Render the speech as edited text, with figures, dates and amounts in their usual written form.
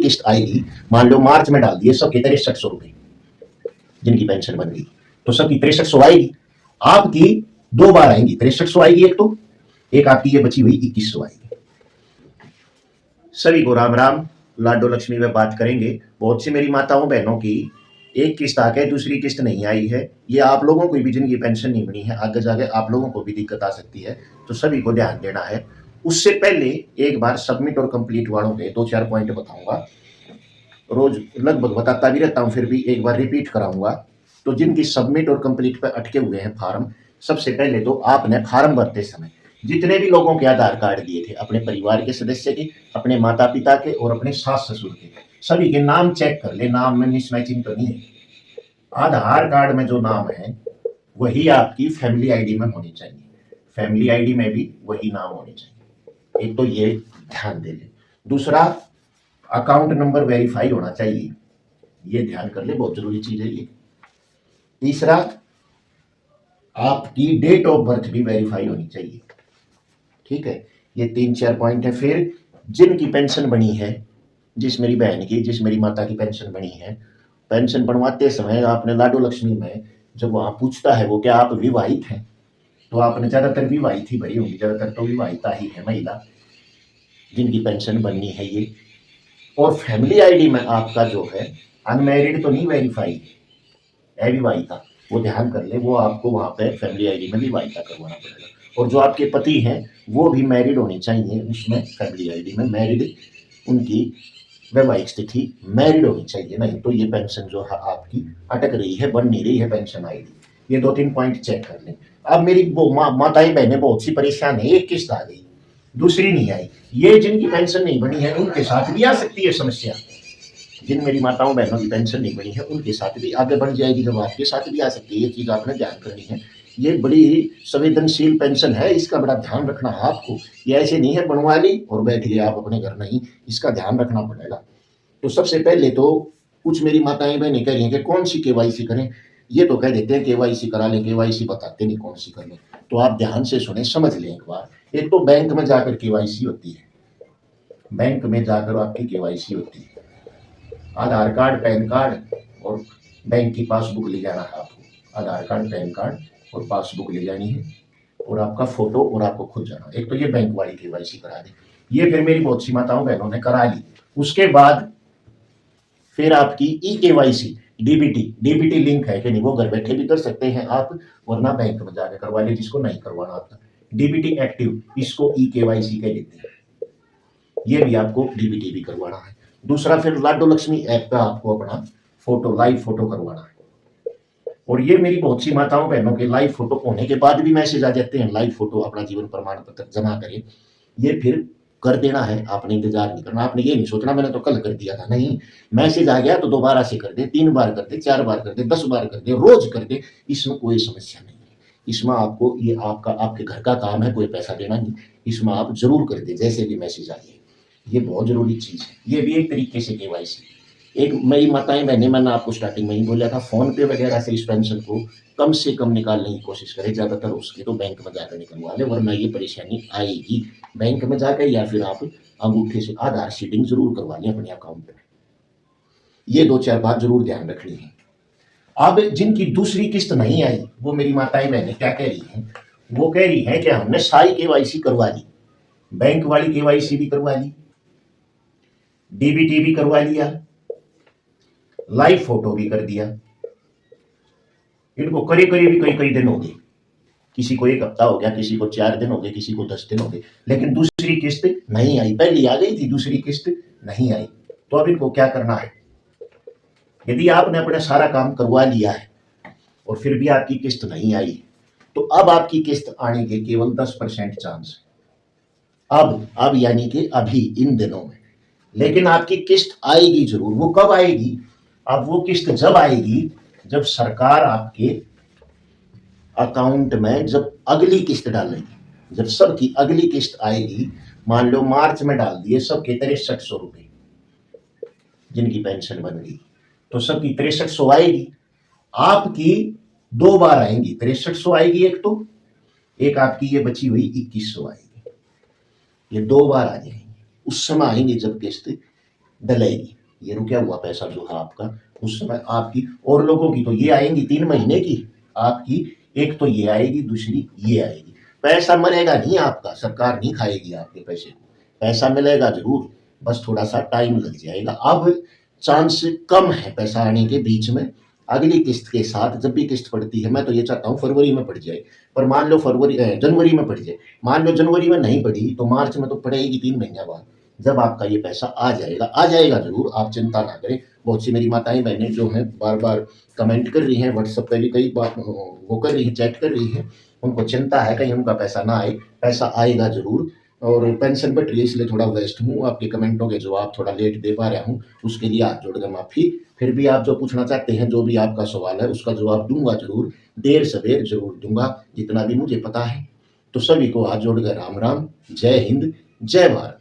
किस्त आएगी, मान लो मार्च में डाल दिए सबके 6300 रुपए, जिनकी पेंशन बन गई, तो सबकी 6300 आएगी, आपकी 2 बार आएंगी, 6300 आएगी एक, तो एक आपकी ये बची हुई 2100 आएगी। सभी को राम राम। लाडो लक्ष्मी में बात करेंगे। बहुत सी मेरी माताओं बहनों की एक किस्त आके दूसरी किस्त नहीं आई है। ये आप लोगों को भी जिनकी पेंशन नहीं बनी है, आगे जाके आप लोगों को भी दिक्कत आ सकती है, तो सभी को ध्यान देना है। उससे पहले एक बार सबमिट और कंप्लीट वालों के 2-4 पॉइंट बताऊंगा। रोज लगभग बताता भी रहता हूं, फिर भी एक बार रिपीट कराऊंगा। तो जिनकी सबमिट और कंप्लीट पे अटके हुए हैं फार्म, सबसे पहले तो आपने फार्म भरते समय जितने भी लोगों के आधार कार्ड दिए थे, अपने परिवार के सदस्य के, अपने माता पिता के और अपने सास ससुर के, सभी के नाम चेक कर ले, नाम में मिसमैचिंग तो नहीं है। आधार कार्ड में जो नाम है वही आपकी फैमिली आईडी में होनी चाहिए, फैमिली आईडी में भी वही नाम होने चाहिए। एक तो ये ध्यान दे ले। दूसरा, अकाउंट नंबर वेरीफाई होना चाहिए, ये ध्यान कर ले, बहुत जरूरी चीज है ये। तीसरा, आपकी डेट ऑफ बर्थ भी वेरीफाई होनी चाहिए, ठीक है। ये 3-4 पॉइंट है। फिर जिनकी पेंशन बनी है, जिस मेरी बहन की, जिस मेरी माता की पेंशन बनी है, पेंशन बनवाते समय आपने लाडो लक्ष्मी में जब वहां पूछता है वो क्या आप विवाहित हैं, तो आपने ज्यादातर विवाहित ही भरी होगी, ज्यादातर तो विवाहिता ही है महिला जिनकी पेंशन बननी है ये। और फैमिली आईडी में आपका जो है अनमैरिड तो नहीं वेरीफाई, अविवाहिता, वो ध्यान कर ले, वो आपको वहां पे फैमिली आईडी में विवाहिता करवाना पड़ेगा। और जो आपके पति हैं वो भी मैरिड होनी चाहिए, उसमें फैमिली आईडी में मैरिड, उनकी वैवाहिक स्थिति मैरिड होनी चाहिए, नहीं तो ये पेंशन जो है आपकी अटक रही है, बन नहीं रही है पेंशन आईडी। ये 2-3 पॉइंट चेक कर लें। अब मेरी माताएं बहनें बहुत सी परेशान है, एक किस्त आ गई दूसरी नहीं आई, ये जिनकी पेंशन नहीं बनी है उनके साथ भी आ सकती है समस्या। जिन मेरी माताओं बहनों की पेंशन नहीं बनी है उनके साथ भी आगे बढ़ जाएगी, जब आपके साथ भी आ सकती है, ये चीज आपने ध्यान करनी है। ये बड़ी ही संवेदनशील पेंशन है, इसका बड़ा ध्यान रखना है आपको। ये ऐसे नहीं है बनवा ली और बैठ गए आप अपने घर, नहीं, इसका ध्यान रखना पड़ेगा। तो सबसे पहले तो कुछ मेरी माताएं बहनें कह रही हैं कि कौन सी केवाईसी करें, ये तो कह देते हैं केवाईसी करा लें, केवाईसी बताते नहीं कौन सी कर लें। तो आप ध्यान से सुने, समझ लें एक बार। एक तो बैंक में जाकर केवाईसी होती है, बैंक में जाकर आपकी केवाईसी होती है, आधार कार्ड, पैन कार्ड और बैंक की पासबुक ले जाना है आपको। आधार कार्ड, पैन कार्ड और पासबुक ले जानी है, और आपका फोटो, और आपको खुद जाना। एक तो ये बैंक वाली केवाईसी करा दे, ये फिर मेरी बहुत सी माताओं बहनों ने करा ली। उसके बाद फिर आपकी ई केवाईसी, डीबीटी लिंक है कि नहीं, वो घर बैठे भी कर सकते हैं आप, वरना बैंक में जाकर करवा ले जिसको नहीं करवाना आता। डीबीटी एक्टिव, इसको ई केवाईसी कह देते हैं, ये भी आपको डीबीटी भी करवाना है। दूसरा, फिर लाडो लक्ष्मी ऐप पे आपको अपना फोटो, लाइव फोटो करवाना है। और ये मेरी बहुत सी माताओं बहनों के लाइव फोटो होने के बाद भी मैसेज आ जाते हैं, लाइव फोटो अपना जीवन प्रमाण पत्र जमा करें। ये फिर कर देना है, आपने इंतजार नहीं करना, आपने ये नहीं सोचना मैंने तो कल कर दिया था, नहीं, मैसेज आ गया तो दोबारा से कर दे, 3 बार कर दे, 4 बार कर दे, 10 बार कर दे, रोज कर दे, इसमें कोई समस्या नहीं है। इसमें आपको, ये आपका, आपके घर का काम है, कोई पैसा देना नहीं, इसमें आप जरूर कर दे जैसे भी मैसेज आ जाए, ये बहुत जरूरी चीज है। ये भी एक तरीके से केवाईसी। एक मेरी माताएं बहनें, मैंने आपको स्टार्टिंग में ही बोला था, फोन पे वगैरह से इस पेंशन को कम से कम निकालने की कोशिश करें, ज्यादातर उसके तो बैंक में जाकर निकलवा ले, वरना ये परेशानी आएगी। बैंक में जाकर या फिर आप अंगूठे से आधार सीडिंग जरूर करवा लें अपने अकाउंट में। ये 2-4 बात जरूर ध्यान रखनी है। अब जिनकी दूसरी किस्त नहीं आई, वो मेरी माताएं बहनें क्या कह रही हैं, वो कह रही हैं कि हमने सारी केवाईसी करवा ली, बैंक वाली केवाईसी भी करवा ली, डीबीटी भी करवा लिया, लाइव फोटो भी कर दिया, इनको करीब करीब कई कई दिन हो गए, किसी को 1 हफ्ता हो गया, किसी को 4 दिन हो गए, किसी को 10 दिन हो गए, लेकिन दूसरी किस्त नहीं आई। पहली आ गई थी, दूसरी किस्त नहीं आई। तो अब इनको क्या करना है, यदि आपने अपना सारा काम करवा लिया है और फिर भी आपकी किस्त नहीं आई, तो अब आपकी किस्त आने के केवल 10% चांस है। अब यानी कि अभी इन दिनों में, लेकिन आपकी किस्त आएगी जरूर। वो कब आएगी, अब वो किस्त जब आएगी जब सरकार आपके अकाउंट में जब अगली किस्त डालेगी, जब सबकी अगली किस्त आएगी, मान लो मार्च में डाल दिए सबके 6300 रुपए, जिनकी पेंशन बन गई, तो सबकी 6300 आएगी, आपकी 2 बार आएंगी, 6300 आएगी एक, तो एक आपकी ये बची हुई 2100 आएगी, ये 2 बार आ जाएंगी। उस समय आएंगे जब किस्त डलेगी। ये रुका हुआ पैसा जो है आपका, उस समय आपकी और लोगों की तो ये आएंगी 3 महीने की, आपकी एक तो ये आएगी, दूसरी ये आएगी। पैसा मरेगा नहीं आपका, सरकार नहीं खाएगी आपके पैसे को, पैसा मिलेगा जरूर, बस थोड़ा सा टाइम लग जाएगा। अब चांस कम है पैसा आने के बीच में, अगली किस्त के साथ जब भी किस्त पड़ती है, मैं तो ये चाहता हूँ फरवरी में पड़ जाए, पर मान लो जनवरी में पड़ जाए, मान लो जनवरी में नहीं पड़ी तो मार्च में तो पड़ेगी 3 महीने बाद, जब आपका ये पैसा आ जाएगा जरूर, आप चिंता ना करें। बहुत सी मेरी माताएं बहनें जो हैं बार बार कमेंट कर रही हैं, व्हाट्सएप पे भी कई बार वो कर रही है, चैट कर रही है, उनको चिंता है कहीं उनका पैसा ना आए, पैसा आएगा जरूर। और पेंशन बट रही है इसलिए थोड़ा व्यस्त हूँ, आपके कमेंटों के जवाब थोड़ा लेट दे पा रहा हूँ, उसके लिए हाथ जोड़कर माफी। फिर भी आप जो पूछना चाहते हैं, जो भी आपका सवाल है, उसका जवाब दूंगा जरूर, देर सवेर जरूर दूंगा, जितना भी मुझे पता है। तो सभी को हाथ जोड़कर राम राम, जय हिंद, जय भारत।